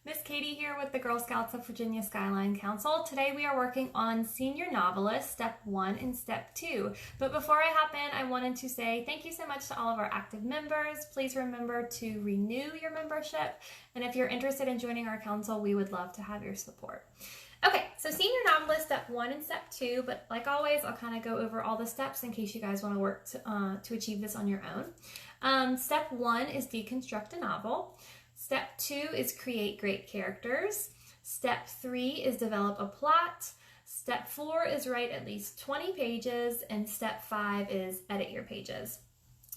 Miss Katie here with the Girl Scouts of Virginia Skyline Council. Today we are working on Senior Novelist, Step 1 and Step 2. But before I hop in, I wanted to say thank you so much to all of our active members. Please remember to renew your membership. And if you're interested in joining our council, we would love to have your support. Okay, so Senior Novelist, Step 1 and Step 2. But like always, I'll kind of go over all the steps in case you guys want to work to achieve this on your own. Step 1 is deconstruct a novel. Step 2 is create great characters. Step 3 is develop a plot. Step 4 is write at least 20 pages. And step 5 is edit your pages.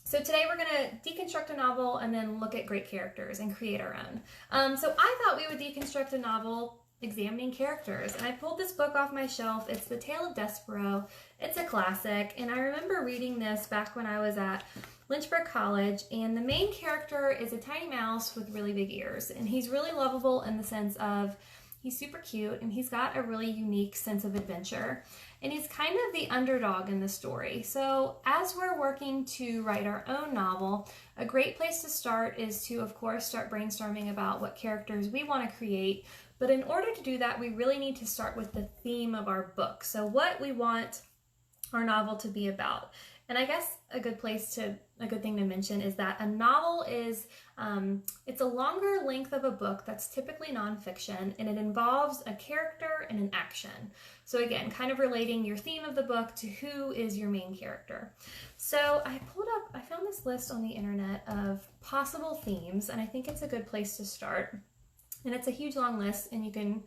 So today we're going to deconstruct a novel and then look at great characters and create our own. So I thought we would deconstruct a novel examining characters, and I pulled this book off my shelf. It's the Tale of Despereaux. It's a classic, and I remember reading this back when I was at Lynchburg College, and the main character is a tiny mouse with really big ears, and he's really lovable in the sense of he's super cute, and he's got a really unique sense of adventure, and he's kind of the underdog in the story. So as we're working to write our own novel, a great place to start is to, of course, start brainstorming about what characters we want to create. But in order to do that, we really need to start with the theme of our book. So what we want our novel to be about. And I guess a good thing to mention is that a novel is, it's a longer length of a book that's typically nonfiction, and it involves a character and an action. So again, kind of relating your theme of the book to who is your main character. So I found this list on the internet of possible themes, and I think it's a good place to start. And it's a huge long list, and you can,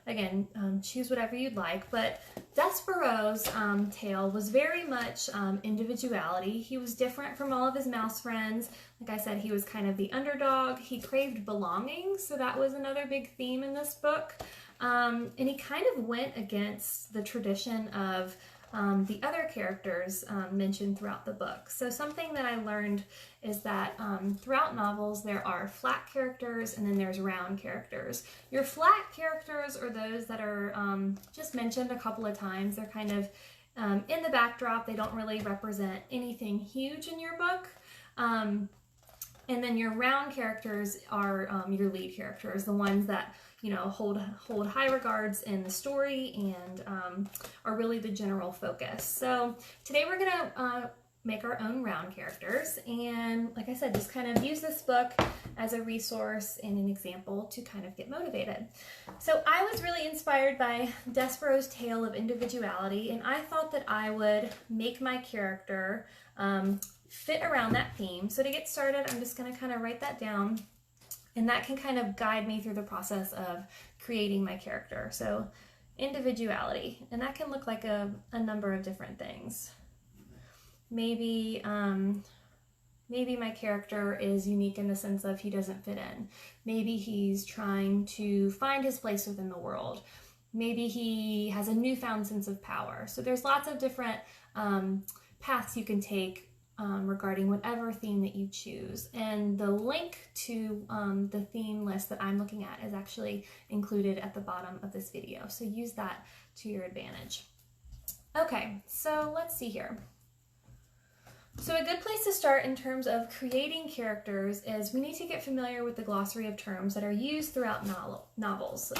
again, choose whatever you'd like. But Despereaux's tale was very much individuality. He was different from all of his mouse friends. Like I said, he was kind of the underdog. He craved belonging, so that was another big theme in this book. And he kind of went against the tradition of the other characters mentioned throughout the book. So something that I learned is that throughout novels there are flat characters and then there's round characters. Your flat characters are those that are just mentioned a couple of times. They're kind of in the backdrop. They don't really represent anything huge in your book. And then your round characters are your lead characters, the ones that hold high regards in the story and are really the general focus. So today we're gonna make our own round characters, and like I said, just kind of use this book as a resource and an example to kind of get motivated. So I was really inspired by Despereaux's Tale of Individuality, and I thought that I would make my character fit around that theme. So to get started, I'm just going to kind of write that down, and that can kind of guide me through the process of creating my character. So individuality, and that can look like a number of different things. Maybe my character is unique in the sense of he doesn't fit in. Maybe he's trying to find his place within the world. Maybe he has a newfound sense of power. So there's lots of different paths you can take regarding whatever theme that you choose. And the link to the theme list that I'm looking at is actually included at the bottom of this video. So use that to your advantage. Okay, so let's see here. So a good place to start in terms of creating characters is we need to get familiar with the glossary of terms that are used throughout novels.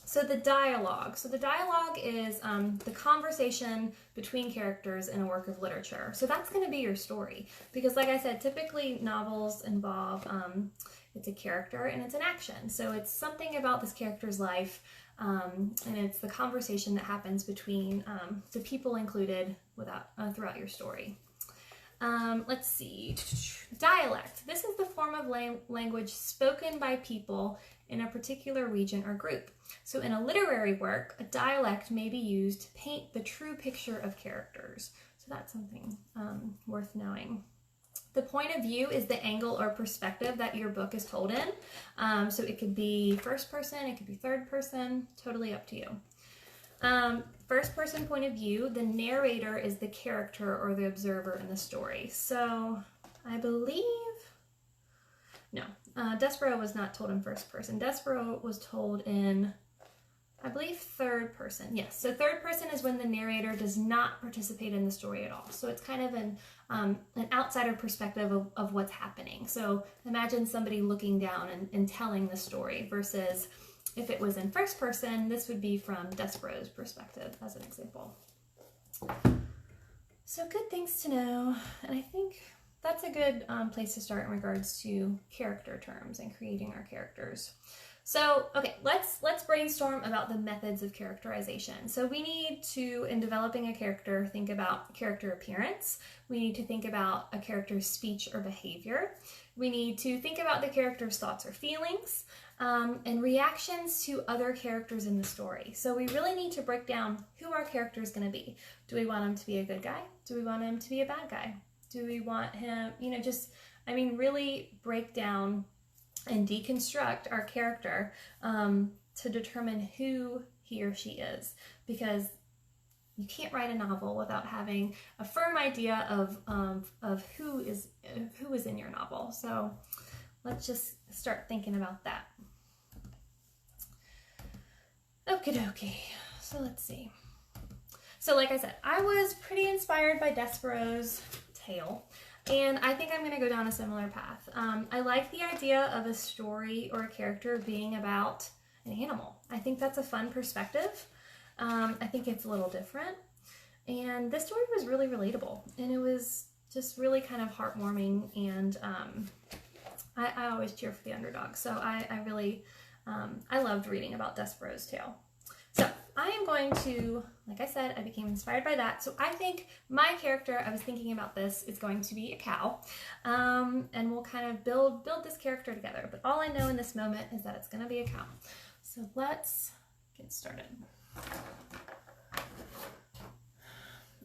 So the dialogue. So the dialogue is the conversation between characters in a work of literature. So that's going to be your story. Because like I said, typically novels involve, it's a character and it's an action. So it's something about this character's life, and it's the conversation that happens between the people included throughout your story. Let's see. Dialect. This is the form of language spoken by people in a particular region or group. So in a literary work, a dialect may be used to paint the true picture of characters. So that's something worth knowing. The point of view is the angle or perspective that your book is told in. So it could be first person, it could be third person, totally up to you. First person point of view, the narrator is the character or the observer in the story. So I believe, no, Despereaux was not told in first person. Despereaux was told in I believe third person. Yes. So third person is when the narrator does not participate in the story at all. So it's kind of an outsider perspective of what's happening. So imagine somebody looking down and telling the story versus if it was in first person, this would be from Despereaux's perspective as an example. So good things to know. And I think that's a good place to start in regards to character terms and creating our characters. So, okay, let's brainstorm about the methods of characterization. So we need to, in developing a character, think about character appearance. We need to think about a character's speech or behavior. We need to think about the character's thoughts or feelings, and reactions to other characters in the story. So we really need to break down who our character is going to be. Do we want him to be a good guy? Do we want him to be a bad guy? Do we want him, really break down and deconstruct our character to determine who he or she is, because you can't write a novel without having a firm idea of who is in your novel. So let's just start thinking about that. Okie dokie. So let's see. So like I said, I was pretty inspired by Despereaux's tale. And I think I'm going to go down a similar path. I like the idea of a story or a character being about an animal. I think that's a fun perspective. I think it's a little different. And this story was really relatable. And it was just really kind of heartwarming. And I always cheer for the underdog. So I really loved reading about Despereaux's tale. So I am going to, like I said, I became inspired by that. So I think my character, I was thinking about this, is going to be a cow. And we'll kind of build this character together. But all I know in this moment is that it's going to be a cow. So let's get started.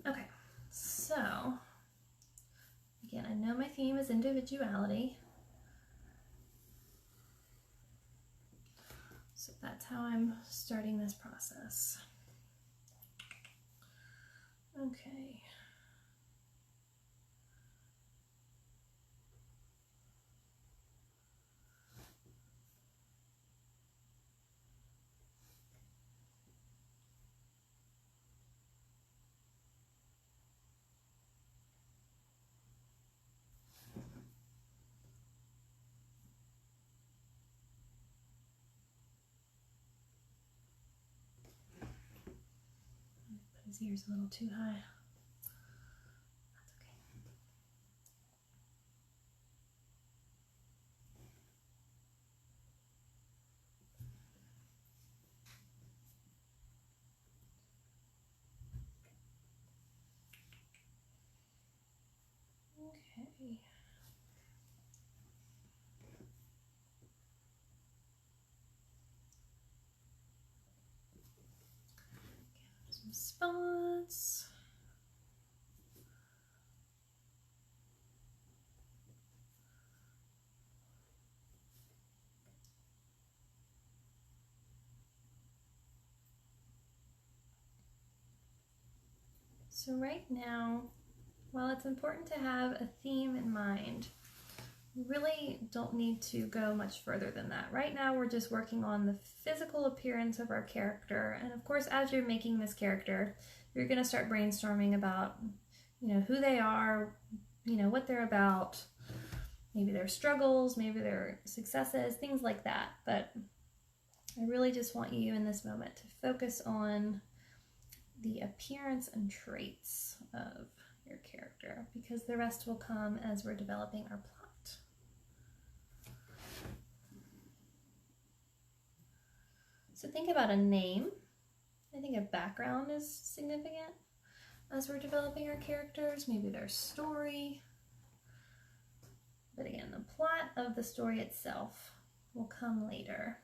Okay, so again, I know my theme is individuality. So that's how I'm starting this process. Okay. His ear's a little too high. That's okay. Okay. Some spots. So right now, while it's important to have a theme in mind, we really don't need to go much further than that. Right now, we're just working on the physical appearance of our character. And of course, as you're making this character, you're going to start brainstorming about, who they are, what they're about, maybe their struggles, maybe their successes, things like that. But I really just want you in this moment to focus on the appearance and traits of your character, because the rest will come as we're developing our plot. So think about a name. I think a background is significant as we're developing our characters, maybe their story. But again, the plot of the story itself will come later.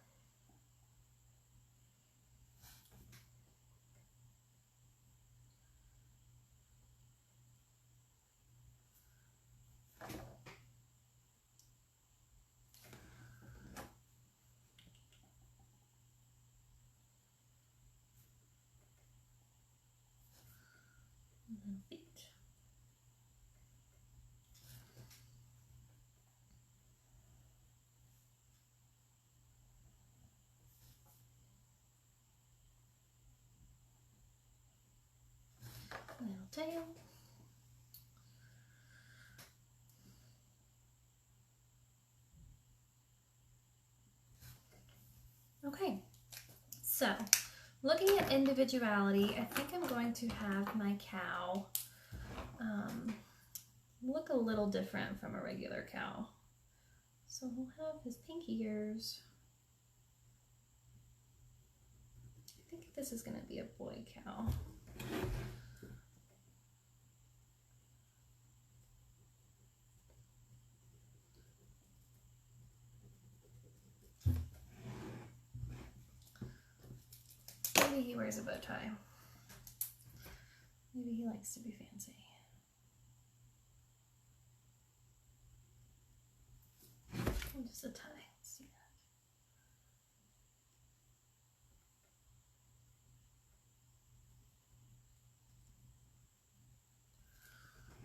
Feet. little tail. Okay, so looking at individuality, I think I'm going to have my cow look a little different from a regular cow. So he'll have his pink ears. I think this is going to be a boy cow. Maybe he wears a bow tie. Maybe he likes to be fancy. Just a tie. Let's do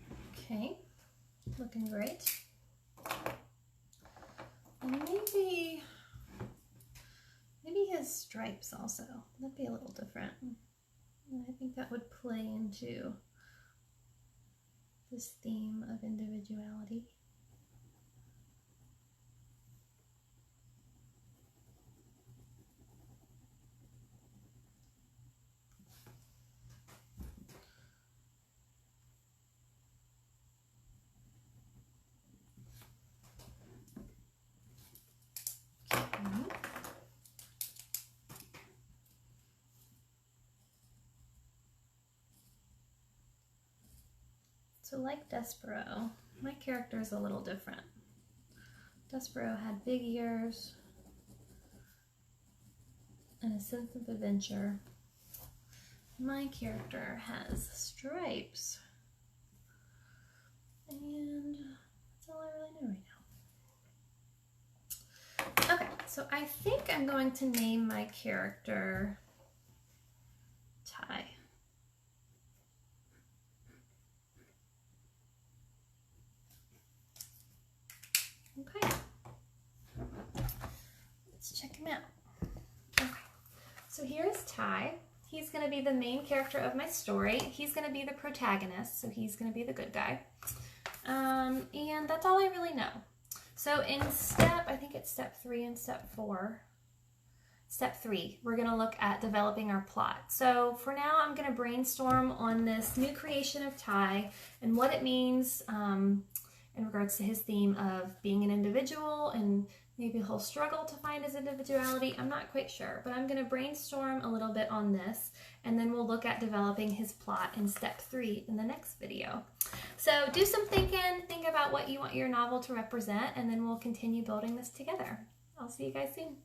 that. Okay, looking great. And maybe he has stripes also. That'd be a little different. And I think that would play into this theme of individuality. So like Despereaux, my character is a little different. Despereaux had big ears and a sense of adventure. My character has stripes, and that's all I really know right now. Okay, so I think I'm going to name my character Ty. Okay, let's check him out. Okay, so here's Ty. He's going to be the main character of my story. He's going to be the protagonist, so he's going to be the good guy. And that's all I really know. So in I think it's step 3 and step 4. Step 3, we're going to look at developing our plot. So for now, I'm going to brainstorm on this new creation of Ty and what it means in regards to his theme of being an individual, and maybe he'll struggle to find his individuality. I'm not quite sure, but I'm going to brainstorm a little bit on this, and then we'll look at developing his plot in step 3 in the next video. So do some thinking, think about what you want your novel to represent, and then we'll continue building this together. I'll see you guys soon.